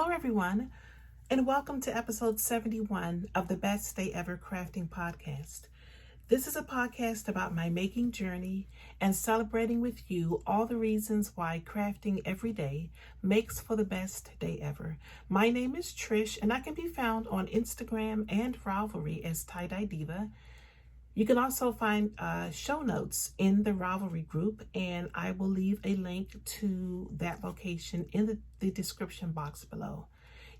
Hello everyone, and welcome to episode 71 of the Best Day Ever Crafting podcast. This is a podcast about my making journey and celebrating with you all the reasons why crafting every day makes for the best day ever. My name is Trish, and I can be found on Instagram and Ravelry as Tie-Dye Diva. You can also find show notes in the Ravelry group, and I will leave a link to that location in the description box below.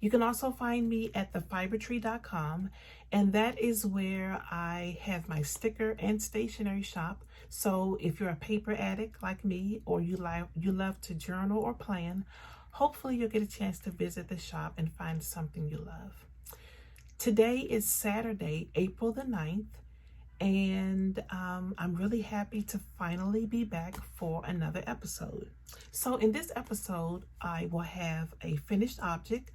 You can also find me at thefibertree.com, and that is where I have my sticker and stationery shop. So if you're a paper addict like me, or you love to journal or plan, hopefully you'll get a chance to visit the shop and find something you love. Today is Saturday, April the 9th. And I'm really happy to finally be back for another episode. So in this episode, I will have a finished object,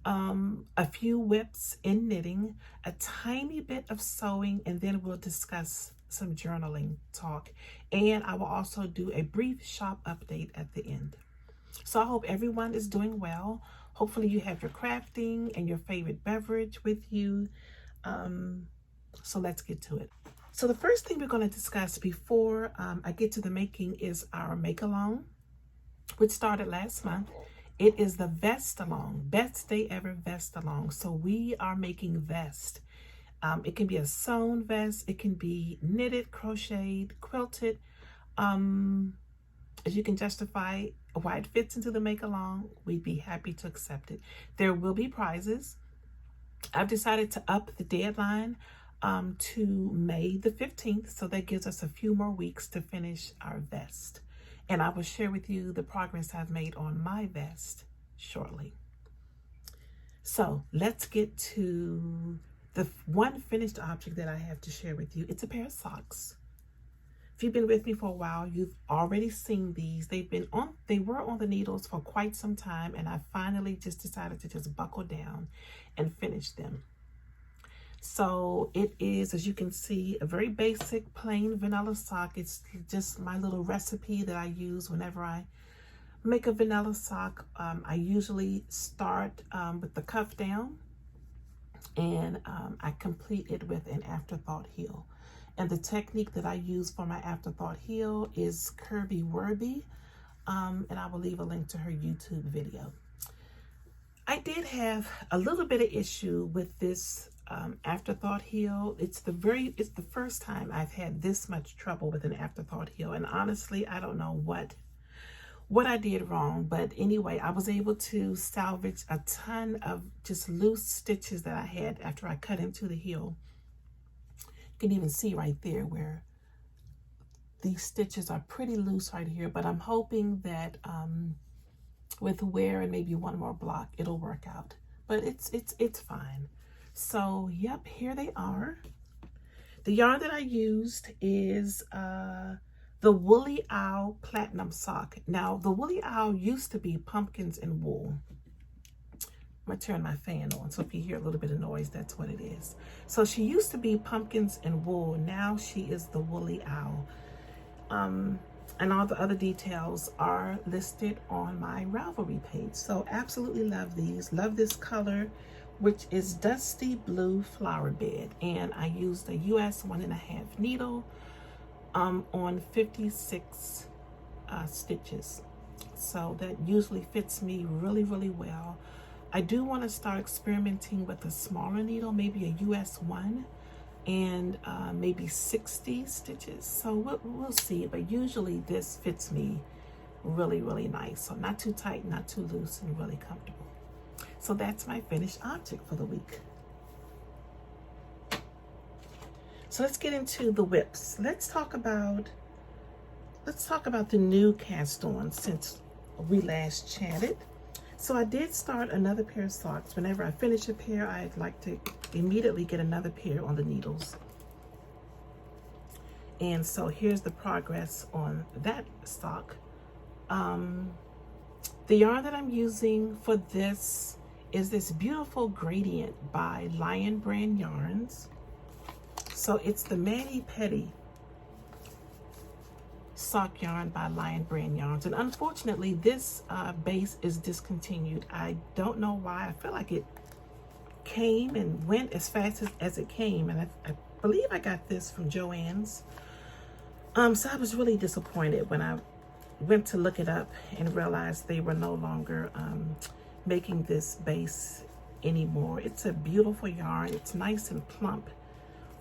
a few whips in knitting, a tiny bit of sewing, and then we'll discuss some journaling talk. And I will also do a brief shop update at the end. So I hope everyone is doing well. Hopefully you have your crafting and your favorite beverage with you. So let's get to it. So the first thing we're going to discuss before I get to the making is our make-along, which started last month. It is the vest-along, Best Day Ever vest-along. So we are making vest. It can be a sewn vest. It can be knitted, crocheted, quilted. If you can justify why it fits into the make-along, we'd be happy to accept it. There will be prizes. I've decided to up the deadline to May the 15th, so that gives us a few more weeks to finish our vest. And I will share with you the progress I've made on my vest shortly. So let's get to the one finished object that I have to share with you. It's a pair of socks. If you've been with me for a while, you've already seen these. They were on the needles for quite some time, and I finally just decided to just buckle down and finish them. So it is, as you can see, a very basic plain vanilla sock. It's just my little recipe that I use whenever I make a vanilla sock. I usually start with the cuff down, and I complete it with an afterthought heel. And the technique that I use for my afterthought heel is Kirby Werby, and I will leave a link to her YouTube video. I did have a little bit of issue with this afterthought heel. It's the first time I've had this much trouble with an afterthought heel, and honestly, I don't know what I did wrong, but anyway, I was able to salvage a ton of just loose stitches that I had after I cut into the heel. You can even see right there where these stitches are pretty loose right here, but I'm hoping that with wear and maybe one more block, it'll work out. But it's fine. So, yep, here they are. The yarn that I used is the Woolly Owl Platinum Sock. Now, the Woolly Owl used to be pumpkins and wool. I'm going to turn my fan on, so if you hear a little bit of noise, that's what it is. So she used to be pumpkins and wool. Now she is the Woolly Owl. And all the other details are listed on my Ravelry page. So absolutely love these. Love this color, which is Dusty Blue Flower Bed. And I used a US 1.5 needle on 56 stitches. So that usually fits me really, really well. I do want to start experimenting with a smaller needle, maybe a US 1. And maybe 60 stitches. So we'll see, but usually this fits me really, really nice. So not too tight, not too loose, and really comfortable. So that's my finished object for the week. So let's get into the whips. Let's talk about the new cast on since we last chatted. So I did start another pair of socks. Whenever I finish a pair, I'd like to immediately get another pair on the needles. And so here's the progress on that sock. The yarn that I'm using for this is this beautiful gradient by Lion Brand Yarns. So it's the Mani Pedi sock yarn by Lion Brand Yarns. And unfortunately, this base is discontinued. I don't know why. I feel like it came and went as fast as it came. And I believe I got this from Joann's. So I was really disappointed when I went to look it up and realized they were no longer making this base anymore. It's a beautiful yarn. It's nice and plump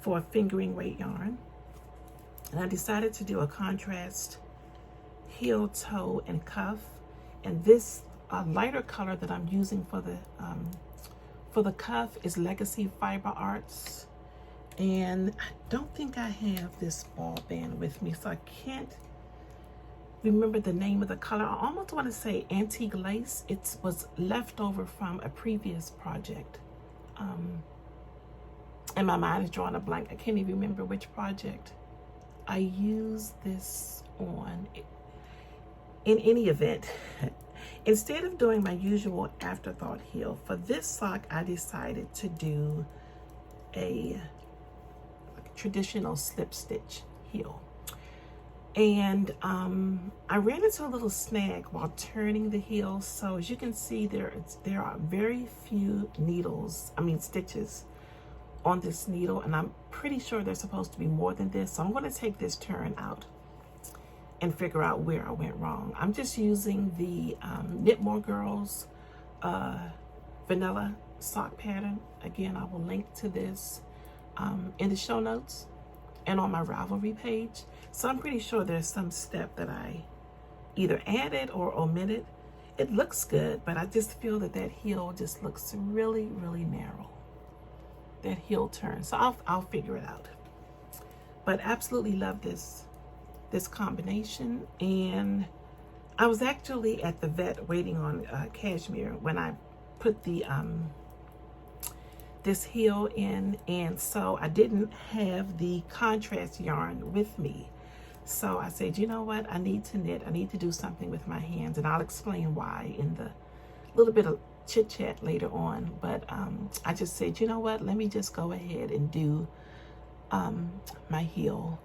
for a fingering weight yarn. And I decided to do a contrast heel, toe, and cuff. And this lighter color that I'm using for the cuff is Legacy Fiber Arts. And I don't think I have this ball band with me, so I can't remember the name of the color. I almost want to say antique lace. It was left over from a previous project. And my mind is drawing a blank. I can't even remember which project I used this on. In any event, instead of doing my usual afterthought heel, for this sock, I decided to do a traditional slip stitch heel. And I ran into a little snag while turning the heel. So as you can see, there are very few stitches on this needle, and I'm pretty sure there's supposed to be more than this. So I'm going to take this turn out and figure out where I went wrong. I'm just using the Knitmore Girls vanilla sock pattern. Again, I will link to this in the show notes and on my Ravelry page. So I'm pretty sure there's some step that I either added or omitted. It looks good, but I just feel that heel just looks really, really narrow. That heel turn. So I'll figure it out. But absolutely love this combination. And I was actually at the vet waiting on cashmere when I put the this heel in, and so I didn't have the contrast yarn with me. So I said, you know what, I need to knit. I need to do something with my hands, and I'll explain why in the little bit of chit chat later on. But I just said, you know what, let me just go ahead and do my heel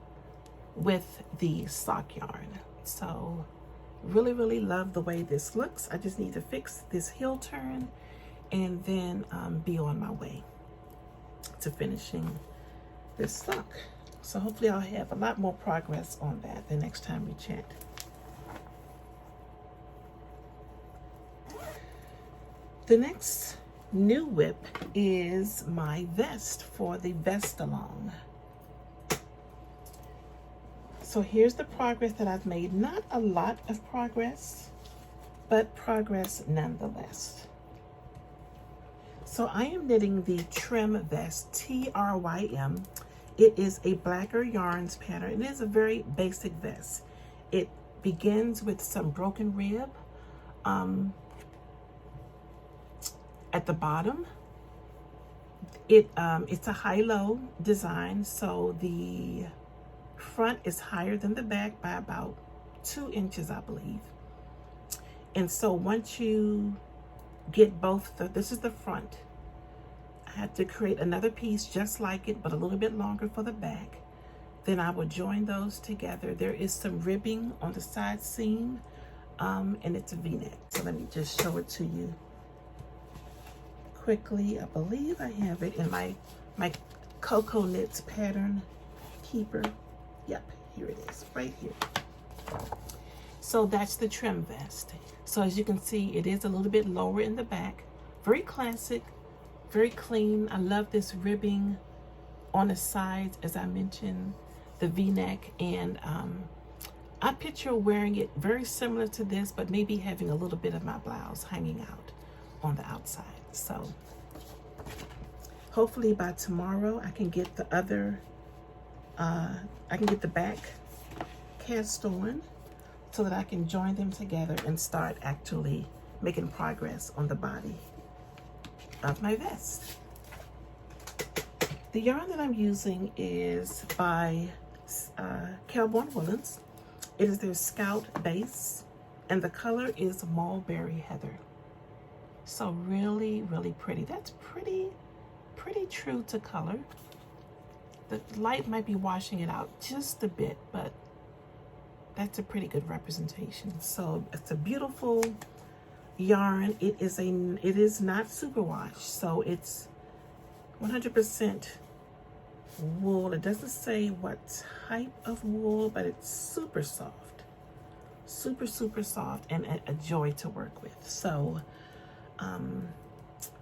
with the sock yarn. So really, really love the way this looks. I just need to fix this heel turn and then be on my way to finishing this sock. So hopefully I'll have a lot more progress on that the next time we chat. The next new whip is my vest for the vest along. So here's the progress that I've made. Not a lot of progress, but progress nonetheless. So I am knitting the trim vest, TRYM. It is a Blacker Yarns pattern. It is a very basic vest. It begins with some broken rib at the bottom. It's a high-low design, so the front is higher than the back by about 2 inches, I believe. And so once you get both, this is the front. I had to create another piece just like it, but a little bit longer for the back. Then I will join those together. There is some ribbing on the side seam, and it's a V-neck. So let me just show it to you quickly. I believe I have it in my Cocoa Knits pattern keeper. Yep, here it is, right here. So that's the trim vest. So as you can see, it is a little bit lower in the back. Very classic, very clean. I love this ribbing on the sides, as I mentioned, the V-neck. And I picture wearing it very similar to this, but maybe having a little bit of my blouse hanging out on the outside. So hopefully by tomorrow I can get the other, I can get the back cast on so that I can join them together and start actually making progress on the body of my vest. The yarn that I'm using is by Kelborn Woolens. It is their Scout base, and the color is Mulberry Heather. So really, really pretty. That's pretty true to color. The light might be washing it out just a bit, but That's a pretty good representation. So it's a beautiful yarn. It is not superwash, so it's 100% wool. It doesn't say what type of wool, but it's super soft, super soft, and a joy to work with. So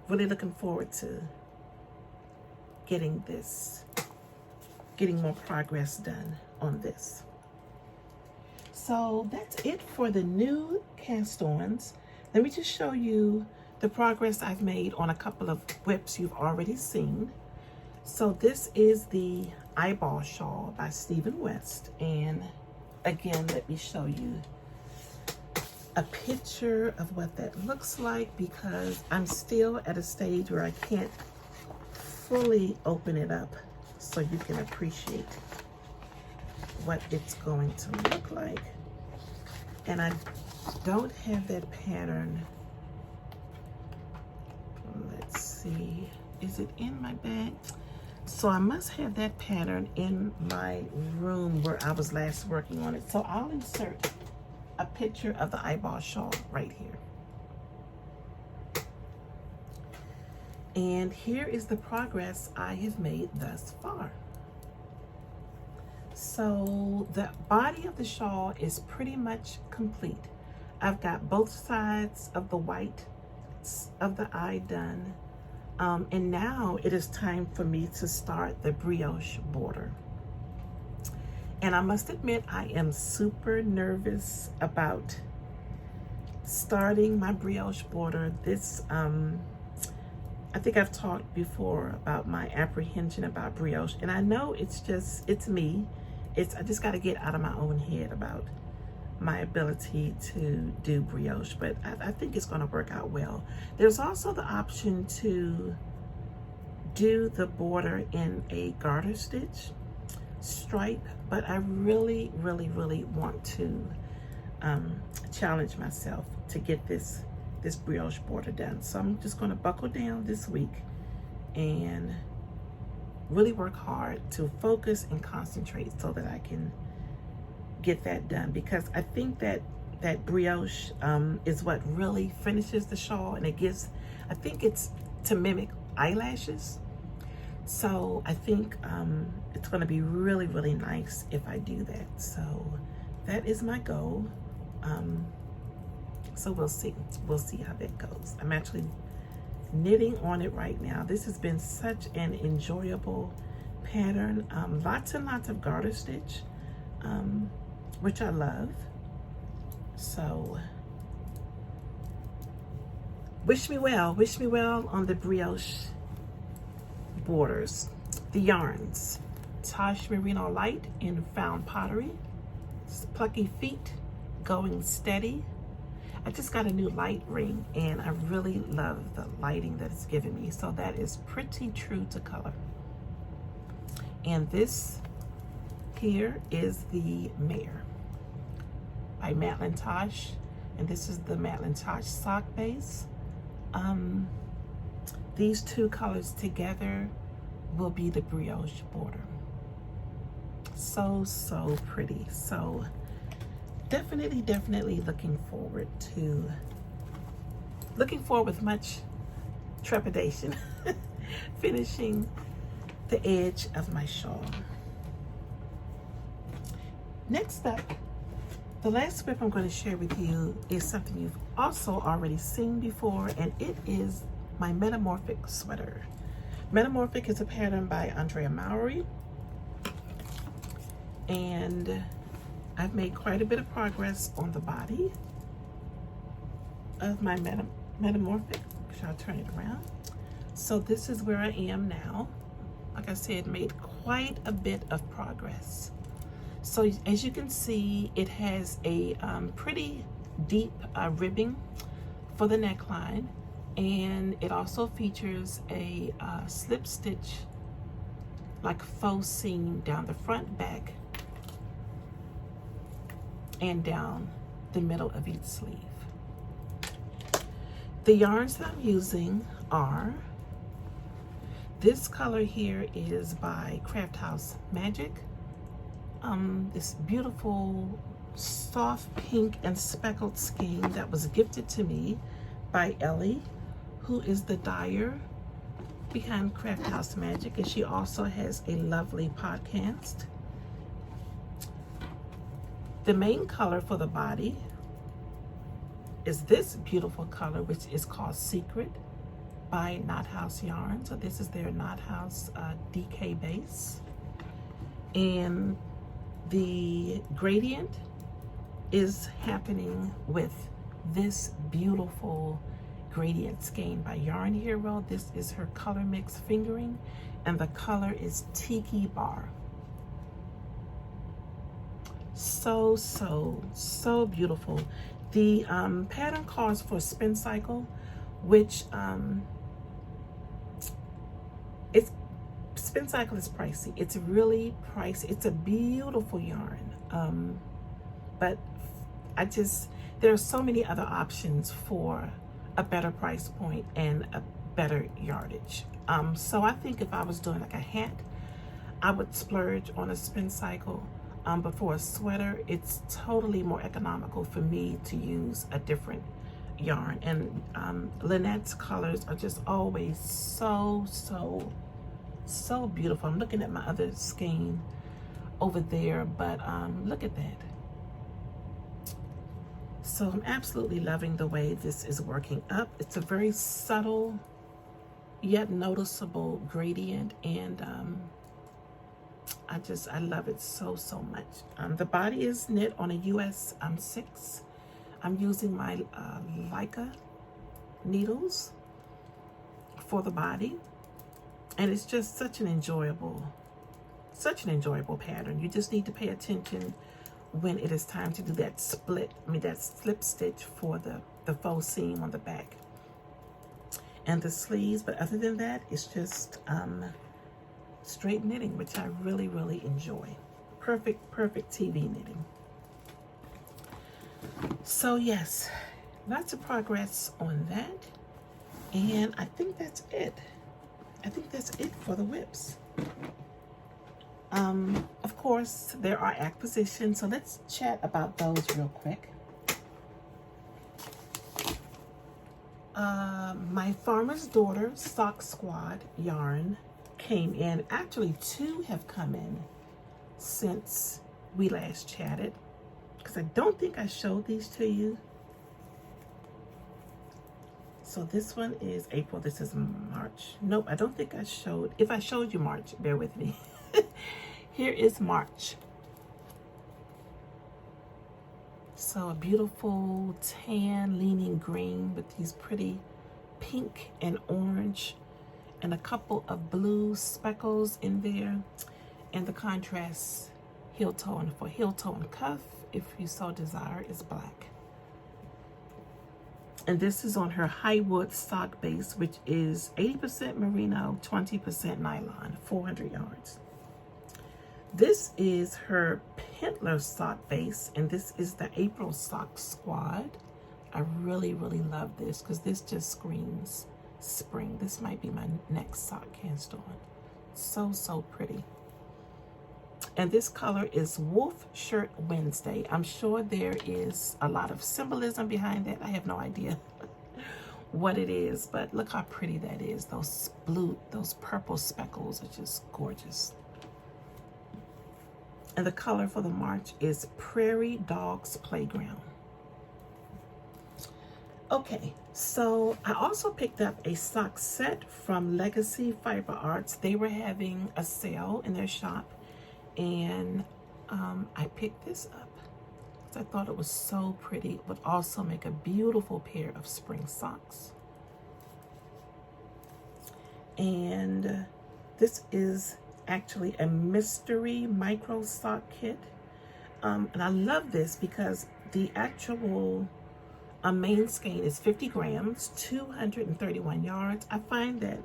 really looking forward to getting more progress done on this. So that's it for the new cast-ons. Let me just show you the progress I've made on a couple of whips you've already seen. So this is the Eyeball Shawl by Stephen West. And again, let me show you a picture of what that looks like, because I'm still at a stage where I can't fully open it up so you can appreciate what it's going to look like. And I don't have that pattern. Let's see, is it in my bag? So I must have that pattern in my room where I was last working on it. So I'll insert a picture of the Eyeball Shawl right here. And here is the progress I have made thus far. So the body of the shawl is pretty much complete. I've got both sides of the white of the eye done. And now it is time for me to start the brioche border. And I must admit, I am super nervous about starting my brioche border. This, I think I've talked before about my apprehension about brioche, and I know it's me. I just got to get out of my own head about my ability to do brioche, but I think it's going to work out well. There's also the option to do the border in a garter stitch stripe, but I really want to challenge myself to get this brioche border done. So I'm just going to buckle down this week and really work hard to focus and concentrate so that I can get that done, because I think that brioche is what really finishes the shawl, and I think it's to mimic eyelashes. So I think it's going to be really nice if I do that. So that is my goal. So we'll see how that goes. I'm actually knitting on it right now. This has been such an enjoyable pattern. Lots and lots of garter stitch, which I love. So wish me well on the brioche borders. The yarns: Tosh Merino Light in Found Pottery, Plucky Feet, Going Steady. I just got a new light ring and I really love the lighting that it's given me. So that is pretty true to color. And this here is the Mare by Madeline Tosh, and this is the Madeline Tosh sock base. These two colors together will be the brioche border. So pretty. So definitely looking forward with much trepidation finishing the edge of my shawl. Next up, the last whip I'm going to share with you is something you've also already seen before, and it is my Metamorphic sweater. Metamorphic is a pattern by Andrea Mowry, and I've made quite a bit of progress on the body of my Metamorphic. Shall I turn it around? So this is where I am now. Like I said, made quite a bit of progress. So as you can see, it has a pretty deep ribbing for the neckline, and it also features a slip stitch, like faux seam down the front, back, and down the middle of each sleeve. The yarns that I'm using are, this color here is by Craft House Magic. This beautiful soft pink and speckled skein that was gifted to me by Ellie, who is the dyer behind Craft House Magic, and she also has a lovely podcast. The main color for the body is this beautiful color, which is called Secret by Knot House Yarn. So this is their Knot House DK base. And the gradient is happening with this beautiful gradient skein by Yarn Hero. This is her color mix fingering, and the color is Tiki Bar. So beautiful. The pattern calls for spin cycle, which it's spin cycle is pricey. It's really pricey. It's a beautiful yarn, but there are so many other options for a better price point and a better yardage. So I think if I was doing like a hat, I would splurge on a spin cycle. But for a sweater, it's totally more economical for me to use a different yarn. And Lynette's colors are just always so beautiful. I'm looking at my other skein over there, but look at that. So I'm absolutely loving the way this is working up. It's a very subtle yet noticeable gradient, and I love it so much. The body is knit on a US 6. I'm using my Leica needles for the body, and it's just such an enjoyable pattern. You just need to pay attention when it is time to do that that slip stitch for the faux seam on the back and the sleeves. But other than that, it's just straight knitting, which I really enjoy. Perfect TV knitting. So yes, lots of progress on that, and I think that's it. For the whips. Of course, there are acquisitions, so let's chat about those real quick. My Farmer's Daughter Sock Squad yarn came in. Actually, 2 have come in since we last chatted, because I don't think I showed these to you. So this one is April, this is March. Nope, I don't think I showed. If I showed you March, bear with me. Here is March. So a beautiful tan leaning green with these pretty pink and orange and a couple of blue speckles in there, and the contrast heel toe and cuff, if you so desire, is black. And this is on her Highwood sock base, which is 80% merino, 20% nylon, 400 yards. This is her Pentler sock base, and this is the April Sock Squad. I really love this because this just screams spring. This might be my next sock cast on. So pretty. And this color is Wolf Shirt Wednesday. I'm sure there is a lot of symbolism behind that. I have no idea what it is, but look how pretty that is. Those purple speckles are just gorgeous. And the color for the March is Prairie Dogs Playground. Okay, so I also picked up a sock set from Legacy Fiber Arts. They were having a sale in their shop, and I picked this up because I thought it was so pretty. It would also make a beautiful pair of spring socks. And this is actually a mystery micro sock kit, and I love this because the actual main skein is 50 grams, 231 yards. I find that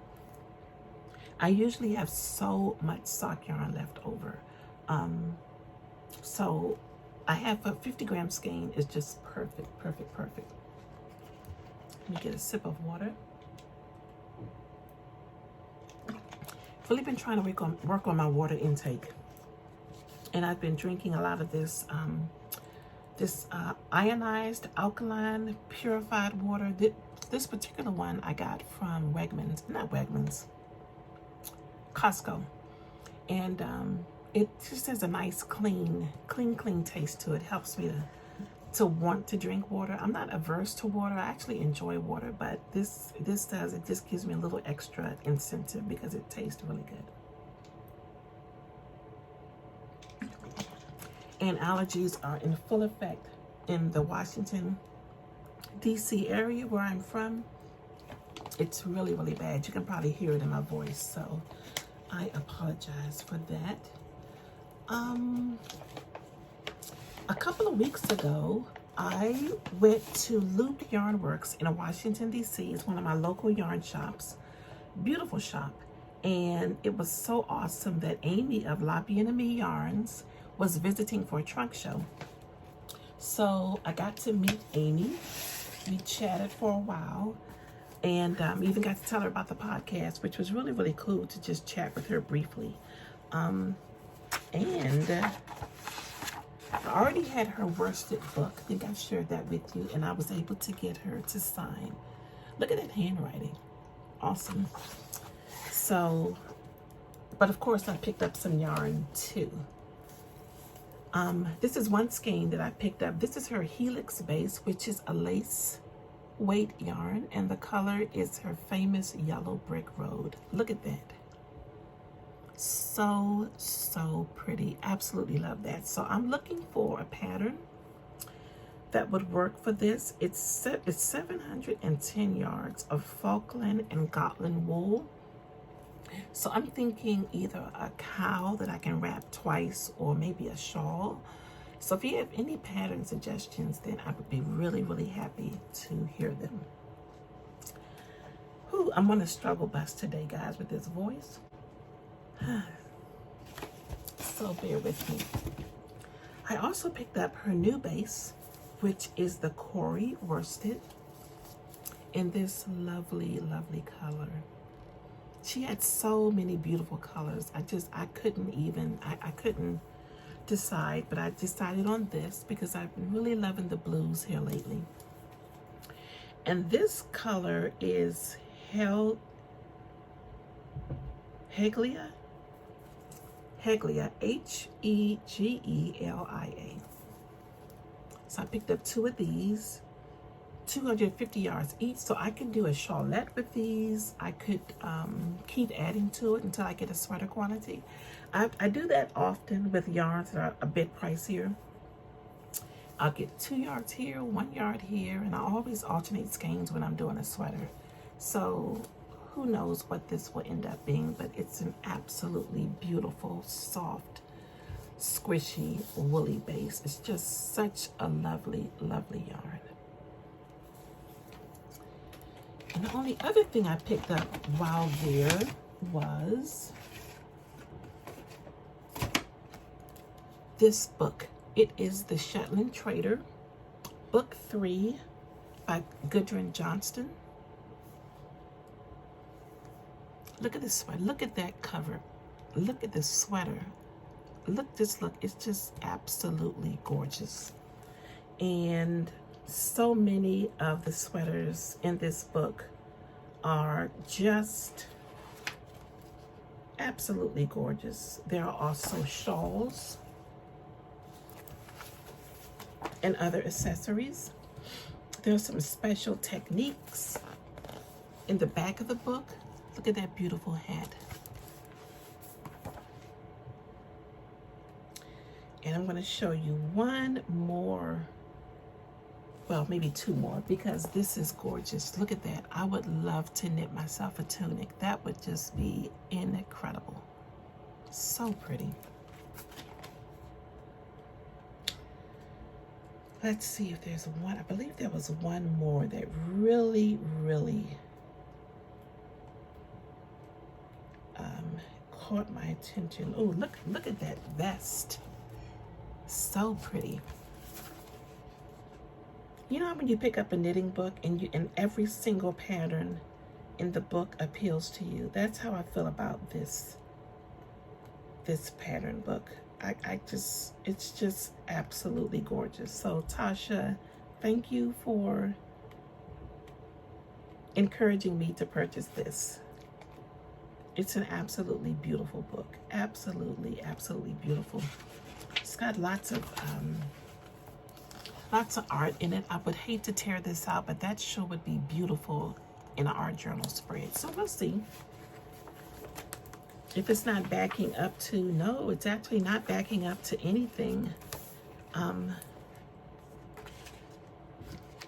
I usually have so much sock yarn left over, so I have a 50-gram skein is just perfect. Let me get a sip of water. Really been trying to work on my water intake, and I've been drinking a lot of this This ionized alkaline purified water. This particular one I got from Costco. And it just has a nice clean taste to it. Helps me to want to drink water. I'm not averse to water. I actually enjoy water, but this it just gives me a little extra incentive because it tastes really good. And allergies are in full effect in the Washington, D.C. area where I'm from. It's really, really bad. You can probably hear it in my voice, so I apologize for that. A couple of weeks ago, I went to Loop Yarn Works in Washington, D.C. It's one of my local yarn shops. Beautiful shop. And it was so awesome that Amy of Loppy and Me Yarns was visiting for a trunk show. So I got to meet Amy. We chatted for a while. And even got to tell her about the podcast, which was really, really cool to just chat with her briefly. And I already had her worsted book. I think I shared that with you. And I was able to get her to sign. Look at that handwriting. Awesome. So, but of course I picked up some yarn too. This is one skein that I picked up. This is her Helix base, which is a lace weight yarn, and the color is her famous Yellow Brick Road. Look at that. So pretty. Absolutely love that. So I'm looking for a pattern that would work for this. It's 710 yards of Falkland and Gotland wool. So I'm thinking either a cowl that I can wrap twice or maybe a shawl. So if you have any pattern suggestions, then I would be really, really happy to hear them. Whew, I'm on a struggle bus today, guys, with this voice. So bear with me. I also picked up her new base, which is the Corey worsted in this lovely, lovely color. She had so many beautiful colors. I couldn't decide, but I decided on this because I've been really loving the blues here lately. And this color is Heglia, Hegelia. So I picked up two of these, 250 yards each, so I can do a shawlette with these. I could keep adding to it until I get a sweater quantity. I do that often with yarns that are a bit pricier. I'll get 2 yards here, 1 yard here, and I always alternate skeins when I'm doing a sweater. So who knows what this will end up being, but it's an absolutely beautiful, soft, squishy, woolly base. It's just such a lovely, lovely yarn. And the only other thing I picked up while there was this book. It is the Shetland Trader, Book 3 by Gudrun Johnston. Look at this sweater. Look at that cover. Look at this sweater. Look. It's just absolutely gorgeous. And so many of the sweaters in this book are just absolutely gorgeous. There are also shawls and other accessories. There's some special techniques in the back of the book. Look at that beautiful hat. And I'm going to show you one more, well, maybe 2 more, because this is gorgeous. Look at that. I would love to knit myself a tunic. That would just be incredible. So pretty. Let's see if there's one. I believe there was one more that really, really caught my attention. Oh, look at that vest. So pretty. You know when you pick up a knitting book and every single pattern in the book appeals to you? That's how I feel about this pattern book. it's just absolutely gorgeous. So Tasha, thank you for encouraging me to purchase this. It's an absolutely beautiful book. Absolutely, absolutely beautiful. It's got lots of art in it. I would hate to tear this out, but that sure would be beautiful in an art journal spread. So we'll see. If it's not backing up to, no, it's actually not backing up to anything.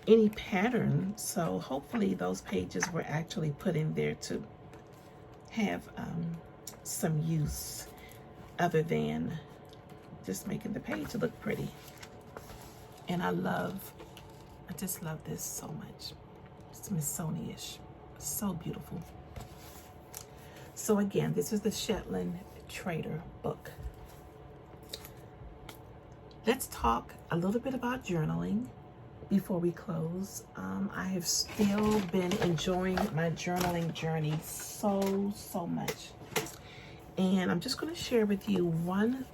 Any pattern. So hopefully those pages were actually put in there to have some use other than just making the page look pretty. And I just love this so much. It's Smithsonian-ish. So beautiful. So again, this is the Shetland Trader book. Let's talk a little bit about journaling before we close. I have still been enjoying my journaling journey so much. And I'm just going to share with you one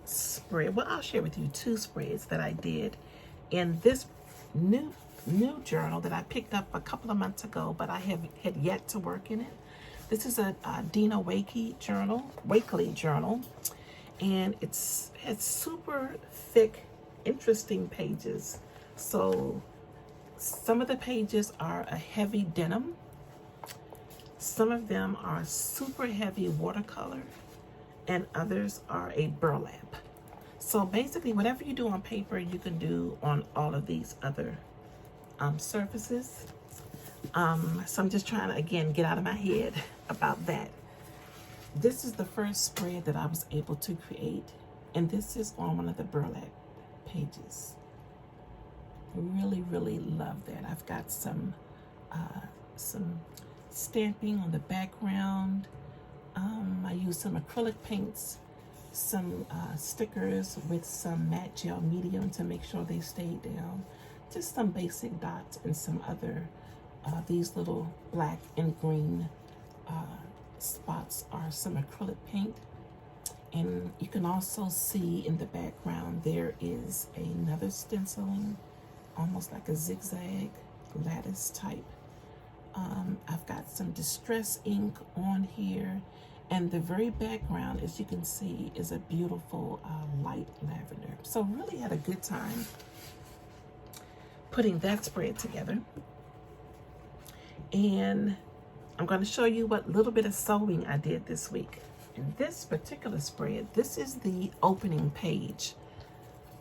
spread. Well, I'll share with you two spreads that I did in this new journal that I picked up a couple of months ago, but I had yet to work in it. This is a Dina Wakely journal, and it's super thick, interesting pages. So some of the pages are a heavy denim. Some of them are super heavy watercolor, and others are a burlap. So basically, whatever you do on paper, you can do on all of these other surfaces. So I'm just trying to, again, get out of my head about that. This is the first spread that I was able to create, and this is on one of the burlap pages. Really love that. I've got some stamping on the background. I used some acrylic paints, some stickers with some matte gel medium to make sure they stayed down. Just some basic dots and some other, these little black and green spots are some acrylic paint. And you can also see in the background there is another stenciling, almost like a zigzag lattice type. I've got some distress ink on here, and the very background, as you can see, is a beautiful light lavender. So really had a good time putting that spread together. And I'm going to show you what little bit of sewing I did this week. In this particular spread, this is the opening page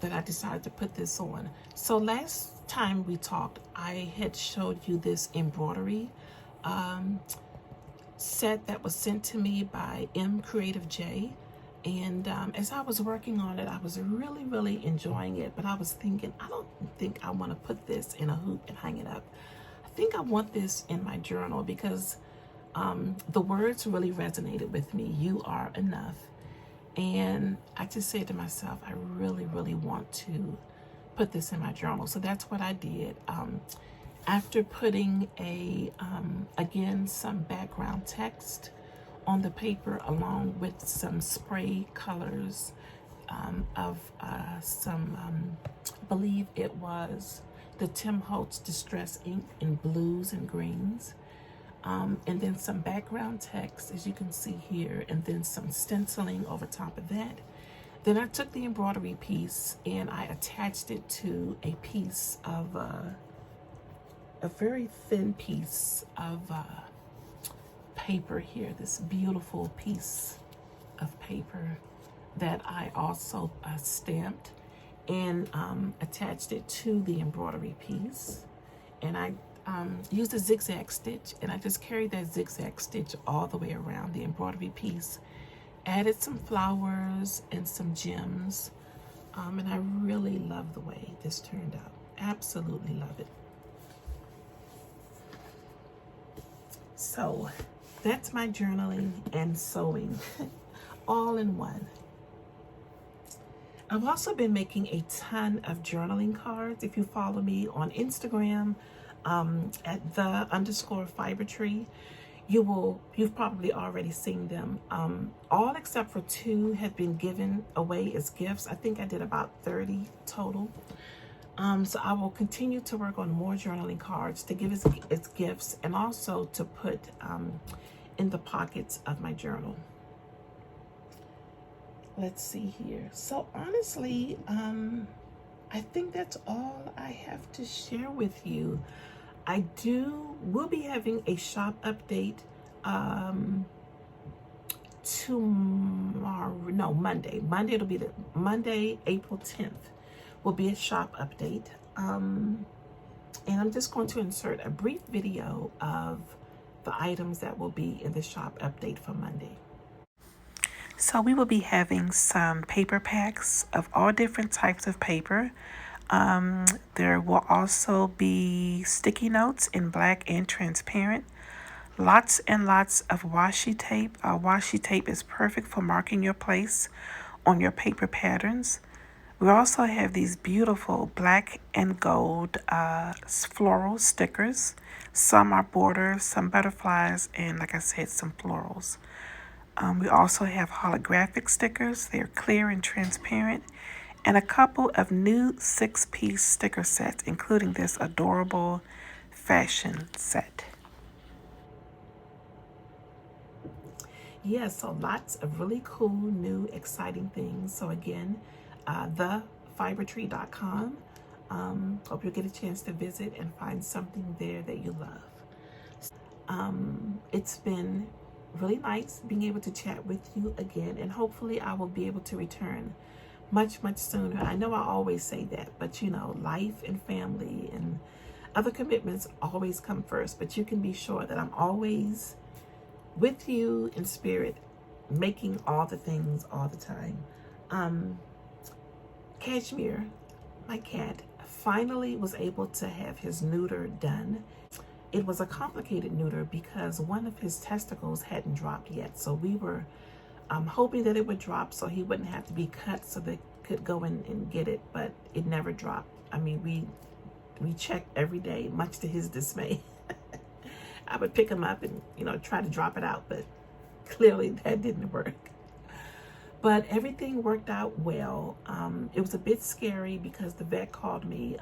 that I decided to put this on. So last time we talked, I had showed you this embroidery set that was sent to me by M Creative J. And as I was working on it, I was really enjoying it. But I was thinking, I don't think I want to put this in a hoop and hang it up. I think I want this in my journal because the words really resonated with me. You are enough. And I just said to myself, I really want to put this in my journal. So that's what I did. After putting again, some background text on the paper along with some spray colors of some, I believe it was the Tim Holtz Distress ink in blues and greens. And then some background text, as you can see here, and then some stenciling over top of that. Then I took the embroidery piece and I attached it to a piece of, a very thin piece of paper here, this beautiful piece of paper that I also stamped and attached it to the embroidery piece. And I used a zigzag stitch, and I just carried that zigzag stitch all the way around the embroidery piece. Added some flowers and some gems, and I really love the way this turned out. Absolutely love it. So that's my journaling and sewing all in one. I've also been making a ton of journaling cards. If you follow me on Instagram, at _fibertree, You've probably already seen them. All except for 2 have been given away as gifts. I think I did about 30 total. So I will continue to work on more journaling cards to give as gifts, and also to put in the pockets of my journal. Let's see here. So honestly, I think that's all I have to share with you. We'll be having a shop update Monday. It'll be Monday, April 10th will be a shop update. And I'm just going to insert a brief video of the items that will be in the shop update for Monday. So we will be having some paper packs of all different types of paper. There will also be sticky notes in black and transparent. Lots and lots of washi tape. Washi tape is perfect for marking your place on your paper patterns. We also have these beautiful black and gold floral stickers. Some are borders, some butterflies, and like I said, some florals. We also have holographic stickers. They're clear and transparent. And a couple of new 6-piece sticker sets, including this adorable fashion set. Yeah, so lots of really cool, new, exciting things. So again, thefibertree.com. Hope you'll get a chance to visit and find something there that you love. It's been really nice being able to chat with you again, and hopefully I will be able to return much sooner. I know I always say that, but you know, life and family and other commitments always come first. But you can be sure that I'm always with you in spirit, making all the things all the time. Cashmere, my cat, finally was able to have his neuter done. It was a complicated neuter because one of his testicles hadn't dropped yet. So we were hoping that it would drop so he wouldn't have to be cut so they could go in and get it, but it never dropped. I mean, we checked every day, much to his dismay. I would pick him up and, you know, try to drop it out, but clearly that didn't work. But everything worked out well. It was a bit scary because the vet called me.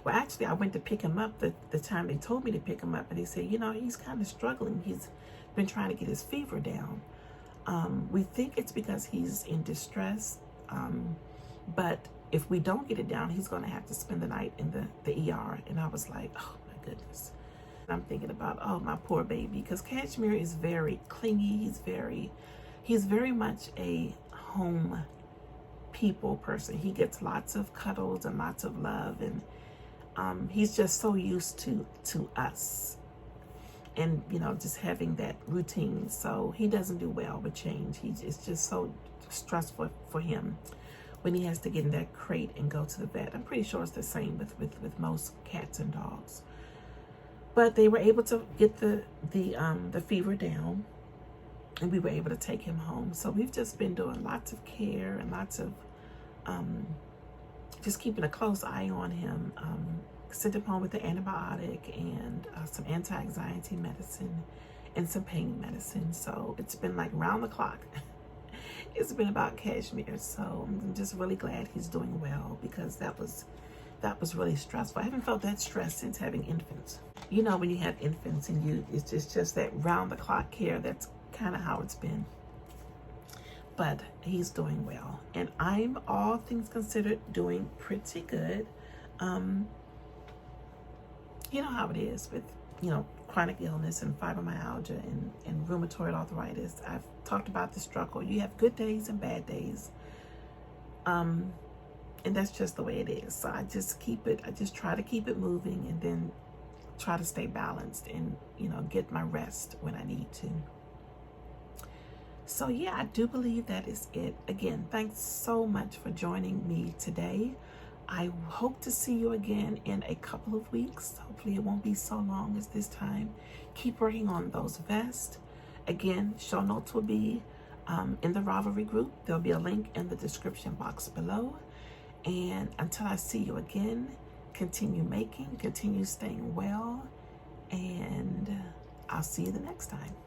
Well, actually, I went to pick him up the time they told me to pick him up, and they said, you know, he's kind of struggling. He's been trying to get his fever down. We think it's because he's in distress, but if we don't get it down, he's going to have to spend the night in the ER. And I was like, oh my goodness. I'm thinking about, oh, my poor baby, because Cashmere is very clingy. He's very much a home people person. He gets lots of cuddles and lots of love, and he's just so used to us, and you know, just having that routine. So he doesn't do well with change. It's just so stressful for him when he has to get in that crate and go to the vet. I'm pretty sure it's the same with most cats and dogs. But they were able to get the fever down, and we were able to take him home. So we've just been doing lots of care and lots of just keeping a close eye on him. Sent him home with the antibiotic and some anti-anxiety medicine and some pain medicine. So it's been like round the clock. It's been about Cashmere. So I'm just really glad he's doing well, because that was really stressful. I haven't felt that stress since having infants. You know, when you have infants and it's just that round the clock care. That's kind of how it's been. But he's doing well, and I'm, all things considered, doing pretty good. You know how it is with, you know, chronic illness and fibromyalgia and rheumatoid arthritis. I've talked about the struggle. You have good days and bad days. And that's just the way it is. So I just try to keep it moving, and then try to stay balanced and, you know, get my rest when I need to. So yeah, I do believe that is it. Again, thanks so much for joining me today. I hope to see you again in a couple of weeks. Hopefully it won't be so long as this time. Keep working on those vests. Again, show notes will be in the Ravelry group. There'll be a link in the description box below. And until I see you again, continue making, continue staying well, and I'll see you the next time.